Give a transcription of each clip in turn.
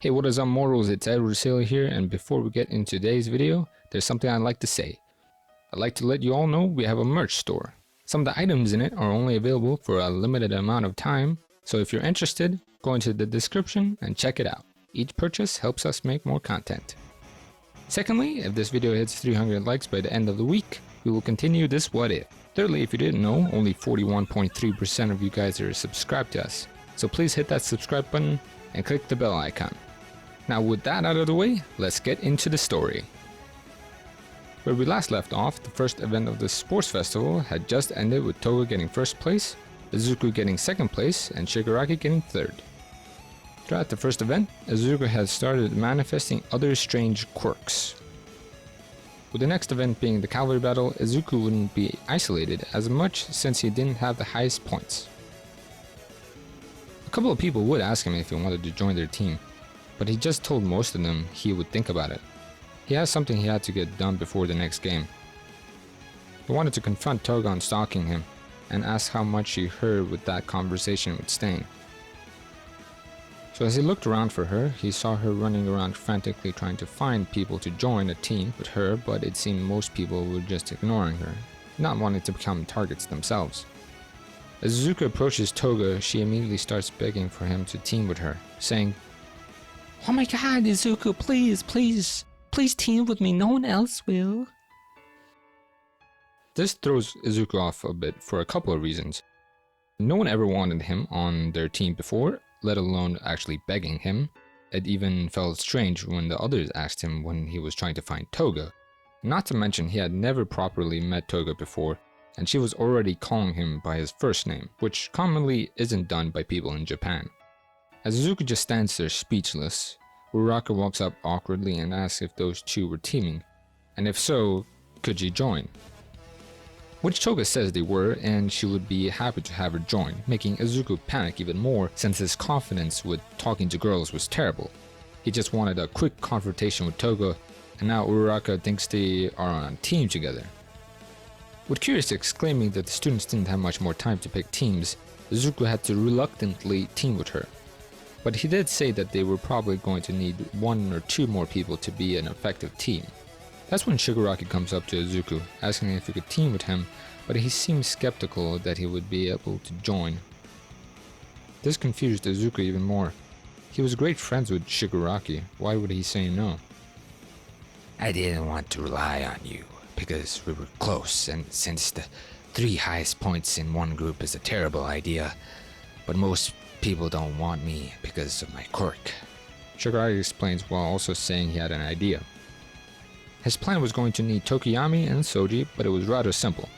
Hey, what is up mortals, it's Edward Sailor here, and before we get into today's video, there's something I'd like to say. I'd like to let you all know we have a merch store. Some of the items in it are only available for a limited amount of time, so if you're interested, go into the description and check it out. Each purchase helps us make more content. Secondly, if this video hits 300 likes by the end of the week, we will continue this what if. Thirdly, if you didn't know, only 41.3% of you guys are subscribed to us, so please hit that subscribe button and click the bell icon. Now with that out of the way, let's get into the story. Where we last left off, the first event of the sports festival had just ended with Toga getting first place, Izuku getting second place, and Shigaraki getting third. Throughout the first event, Izuku had started manifesting other strange quirks. With the next event being the Calvary battle, Izuku wouldn't be isolated as much since he didn't have the highest points. A couple of people would ask him if he wanted to join their team, but he just told most of them he would think about it. He has something he had to get done before the next game. He wanted to confront Toga on stalking him, and ask how much he heard with that conversation with Stain. So as he looked around for her, he saw her running around frantically trying to find people to join a team with her, but it seemed most people were just ignoring her, not wanting to become targets themselves. As Izuku approaches Toga, she immediately starts begging for him to team with her, saying, "Oh my god, Izuku, please team with me, no one else will." This throws Izuku off a bit for a couple of reasons. No one ever wanted him on their team before, let alone actually begging him. It even felt strange when the others asked him when he was trying to find Toga. Not to mention he had never properly met Toga before, and she was already calling him by his first name, which commonly isn't done by people in Japan. As Izuku just stands there speechless, Uraraka walks up awkwardly and asks if those two were teaming, and if so, could she join? Which Toga says they were, and she would be happy to have her join, making Izuku panic even more since his confidence with talking to girls was terrible. He just wanted a quick confrontation with Toga, and now Uraraka thinks they are on a team together. With Curious exclaiming that the students didn't have much more time to pick teams, Izuku had to reluctantly team with her. But he did say that they were probably going to need 1 or 2 more people to be an effective team. That's when Shigaraki comes up to Izuku, asking if he could team with him, but he seemed skeptical that he would be able to join. This confused Izuku even more. He was great friends with Shigaraki, why would he say no? "I didn't want to rely on you, because we were close, and since the 3 highest points in one group is a terrible idea, but most people don't want me because of my quirk." Shigaraki explains while also saying he had an idea. His plan was going to need Tokiyami and Soji, but it was rather simple.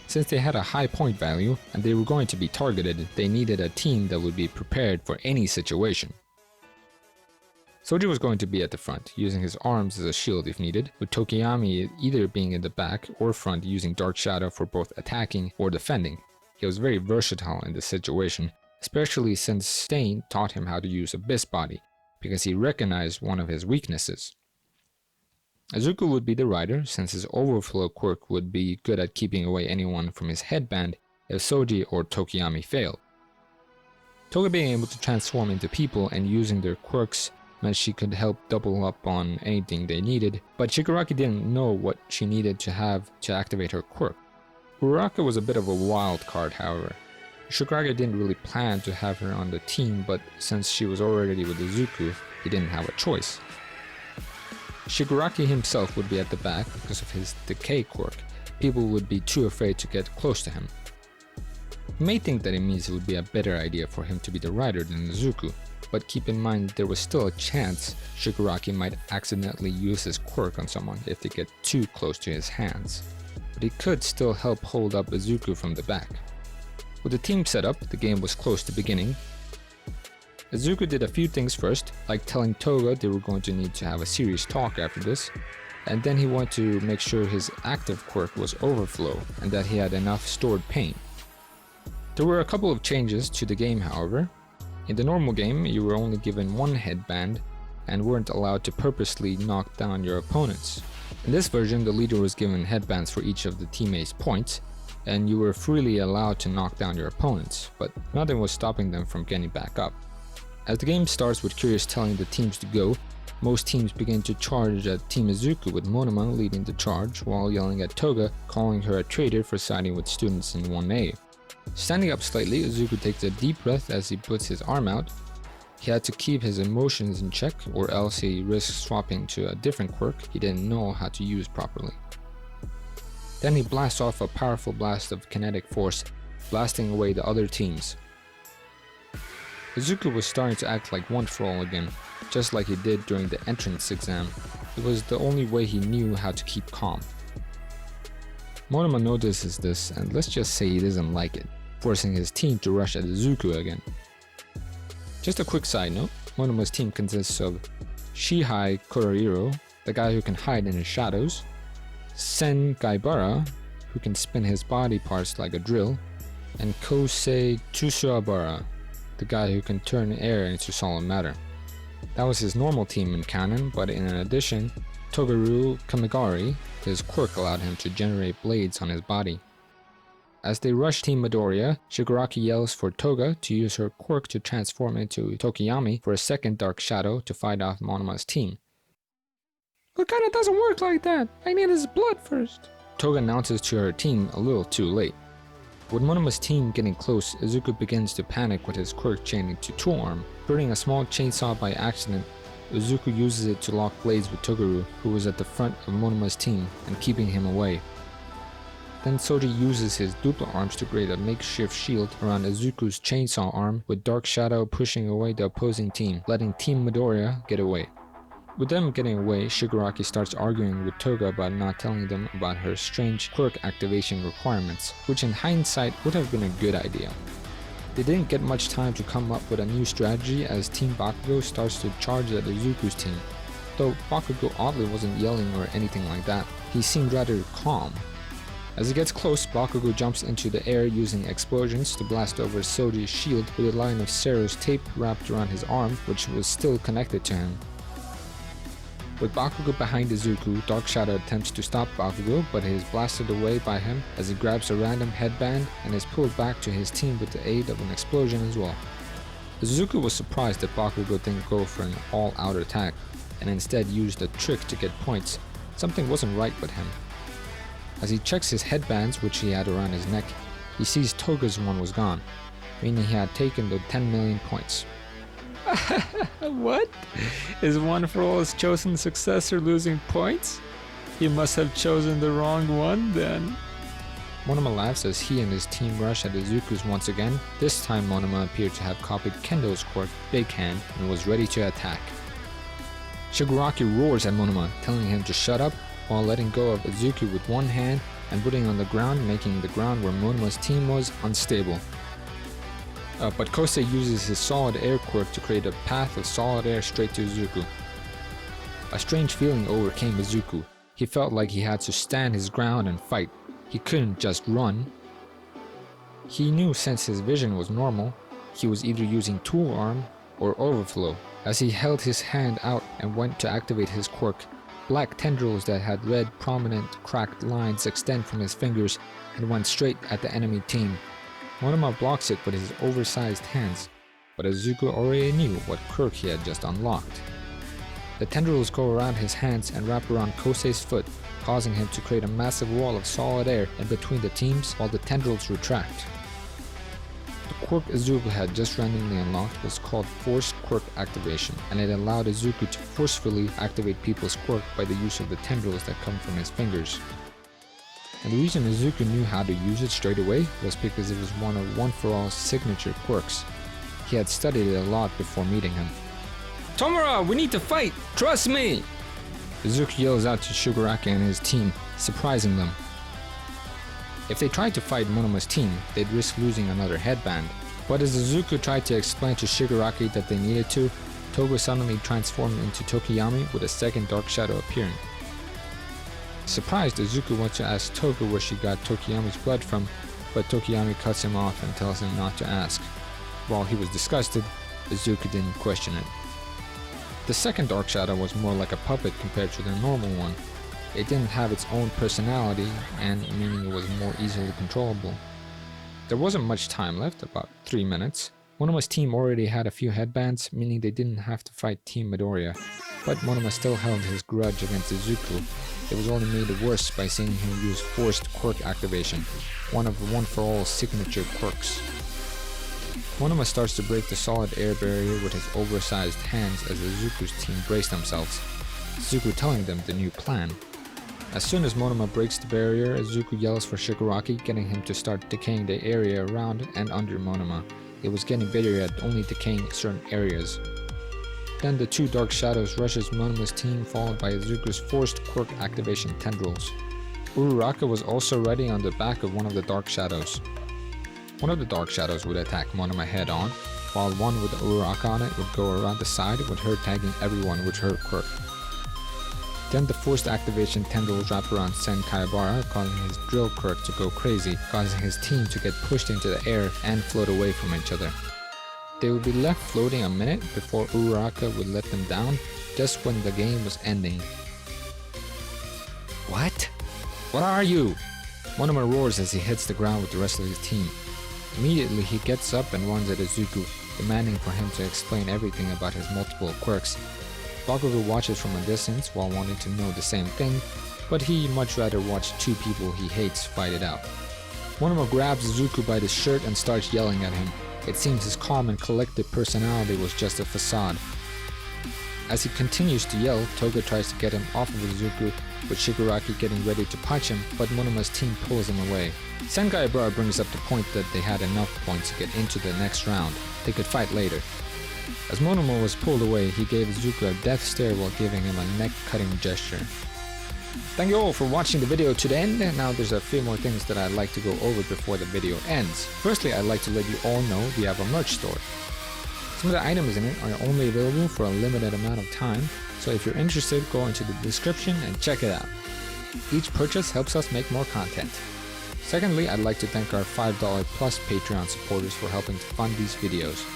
Since they had a high point value and they were going to be targeted, they needed a team that would be prepared for any situation. Soji was going to be at the front, using his arms as a shield if needed, with Tokiyami either being in the back or front using Dark Shadow for both attacking or defending. He was very versatile in this situation, especially since Stain taught him how to use Abyss Body, because he recognized one of his weaknesses. Izuku would be the rider, since his overflow quirk would be good at keeping away anyone from his headband if Soji or Tokiyami failed. Toga being able to transform into people and using their quirks meant she could help double up on anything they needed, but Shigaraki didn't know what she needed to have to activate her quirk. Uraraka was a bit of a wild card, however. Shigaraki didn't really plan to have her on the team, but since she was already with Izuku, he didn't have a choice. Shigaraki himself would be at the back because of his decay quirk. People would be too afraid to get close to him. You may think that it means it would be a better idea for him to be the rider than Izuku, but keep in mind there was still a chance Shigaraki might accidentally use his quirk on someone if they get too close to his hands. But he could still help hold up Izuku from the back. With the team set up, the game was close to beginning. Izuku did a few things first, like telling Toga they were going to need to have a serious talk after this, and then he wanted to make sure his active quirk was overflow and that he had enough stored pain. There were a couple of changes to the game, however. In the normal game, you were only given 1 headband and weren't allowed to purposely knock down your opponents. In this version, the leader was given headbands for each of the teammates' points, and you were freely allowed to knock down your opponents, but nothing was stopping them from getting back up. As the game starts with Curious telling the teams to go, most teams begin to charge at Team Izuku, with Monoma leading the charge while yelling at Toga, calling her a traitor for siding with students in 1A. Standing up slightly, Izuku takes a deep breath as he puts his arm out. He had to keep his emotions in check, or else he risks swapping to a different quirk he didn't know how to use properly. Then he blasts off a powerful blast of kinetic force, blasting away the other teams. Izuku was starting to act like one for all again, just like he did during the entrance exam. It was the only way he knew how to keep calm. Monoma notices this, and let's just say he doesn't like it, forcing his team to rush at Izuku again. Just a quick side note, Monoma's team consists of Shihei Korohiro, the guy who can hide in his shadows, Sen Gaibara, who can spin his body parts like a drill, and Kosei Tsuabara, the guy who can turn air into solid matter. That was his normal team in canon, but in addition, Togaru Kamigari, his quirk allowed him to generate blades on his body. As they rush Team Midoriya, Shigaraki yells for Toga to use her quirk to transform into Tokiyami for a second Dark Shadow to fight off Monoma's team. "It kinda doesn't work like that, I need his blood first," Toga announces to her team a little too late. With Monoma's team getting close, Izuku begins to panic with his quirk chaining to Tool Arm. Burning a small chainsaw by accident, Izuku uses it to lock blades with Togaru, who was at the front of Monoma's team and keeping him away. Then Soji uses his duplo arms to create a makeshift shield around Izuku's chainsaw arm, with Dark Shadow pushing away the opposing team, letting Team Midoriya get away. With them getting away, Shigaraki starts arguing with Toga about not telling them about her strange quirk activation requirements, which in hindsight would have been a good idea. They didn't get much time to come up with a new strategy as Team Bakugo starts to charge at Izuku's team. Though Bakugo oddly wasn't yelling or anything like that, he seemed rather calm. As he gets close, Bakugo jumps into the air using explosions to blast over Soji's shield with a line of Sero's tape wrapped around his arm, which was still connected to him. With Bakugo behind Izuku, Dark Shadow attempts to stop Bakugo, but he is blasted away by him as he grabs a random headband and is pulled back to his team with the aid of an explosion as well. Izuku was surprised that Bakugo didn't go for an all-out attack, and instead used a trick to get points. Something wasn't right with him. As he checks his headbands, which he had around his neck, he sees Toga's one was gone, meaning he had taken the 10 million points. What? Is One for All's chosen successor losing points? He must have chosen the wrong one then. Monoma laughs as he and his team rush at Izuku's once again. This time Monoma appeared to have copied Kendo's quirk, Big Hand, and was ready to attack. Shigaraki roars at Monoma, telling him to shut up, while letting go of Izuku with one hand and putting on the ground, making the ground where Monoma's team was unstable. But Kosei uses his solid air quirk to create a path of solid air straight to Izuku. A strange feeling overcame Izuku. He felt like he had to stand his ground and fight. He couldn't just run. He knew since his vision was normal, he was either using Tool Arm or Overflow. As he held his hand out and went to activate his quirk, black tendrils that had red, prominent, cracked lines extend from his fingers and went straight at the enemy team. Monoma blocks it with his oversized hands, but Izuku already knew what quirk he had just unlocked. The tendrils go around his hands and wrap around Kosei's foot, causing him to create a massive wall of solid air in between the teams while the tendrils retract. The quirk Izuku had just randomly unlocked was called Forced Quirk Activation, and it allowed Izuku to forcefully activate people's quirk by the use of the tendrils that come from his fingers. And the reason Izuku knew how to use it straight away was because it was one of One for All's signature quirks. He had studied it a lot before meeting him. "Tomura, we need to fight! Trust me!" Izuku yells out to Shigaraki and his team, surprising them. If they tried to fight Monoma's team, they'd risk losing another headband. But as Izuku tried to explain to Shigaraki that they needed to, Toga suddenly transformed into Tokiyami with a second Dark Shadow appearing. Surprised, Izuku went to ask Toga where she got Tokiyami's blood from, but Tokiyami cuts him off and tells him not to ask. While he was disgusted, Izuku didn't question it. The second Dark Shadow was more like a puppet compared to the normal one. It didn't have its own personality, and meaning it was more easily controllable. There wasn't much time left, about 3 minutes. Monoma's team already had a few headbands, meaning they didn't have to fight Team Midoriya, but Monoma still held his grudge against Izuku. It was only made worse by seeing him use forced quirk activation, one of the one-for-all signature quirks. Monoma starts to break the solid air barrier with his oversized hands as Izuku's team brace themselves, Izuku telling them the new plan. As soon as Monoma breaks the barrier, Izuku yells for Shigaraki, getting him to start decaying the area around and under Monoma. It was getting better at only decaying certain areas. Then the two Dark Shadows rushes Monoma's team, followed by Izuku's forced quirk activation tendrils. Uraraka was also riding on the back of one of the Dark Shadows. One of the Dark Shadows would attack Monoma head on, while one with Uraraka on it would go around the side with her tagging everyone with her quirk. Then the forced activation tendrils wrap around Senkaiibara, causing his drill quirk to go crazy, causing his team to get pushed into the air and float away from each other. They would be left floating a minute before Uraraka would let them down, just when the game was ending. What? What are you? Monoma roars as he hits the ground with the rest of his team. Immediately he gets up and runs at Izuku, demanding for him to explain everything about his multiple quirks. Bakugo watches from a distance while wanting to know the same thing, but he'd much rather watch two people he hates fight it out. Monoma grabs Izuku by the shirt and starts yelling at him. It seems his calm and collected personality was just a facade. As he continues to yell, Toga tries to get him off of Izuku, with Shigaraki getting ready to punch him, but Monoma's team pulls him away. Senkaiibara brings up the point that they had enough points to get into the next round. They could fight later. As Monoma was pulled away, he gave Izuku a death stare while giving him a neck-cutting gesture. Thank you all for watching the video to the end. Now there's a few more things that I'd like to go over before the video ends. Firstly, I'd like to let you all know we have a merch store. Some of the items in it are only available for a limited amount of time, so if you're interested, go into the description and check it out. Each purchase helps us make more content. Secondly, I'd like to thank our $5 plus Patreon supporters for helping to fund these videos.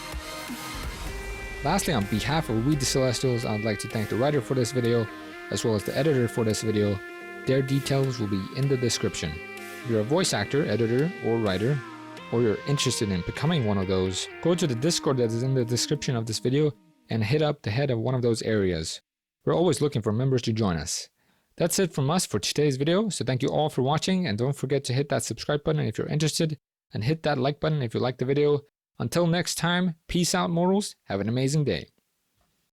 Lastly, on behalf of We the Celestials, I'd like to thank the writer for this video, as well as the editor for this video. Their details will be in the description. If you're a voice actor, editor, or writer, or you're interested in becoming one of those, go to the Discord that is in the description of this video and hit up the head of one of those areas. We're always looking for members to join us. That's it from us for today's video, so thank you all for watching, and don't forget to hit that subscribe button if you're interested, and hit that like button if you liked the video. Until next time, peace out mortals, have an amazing day.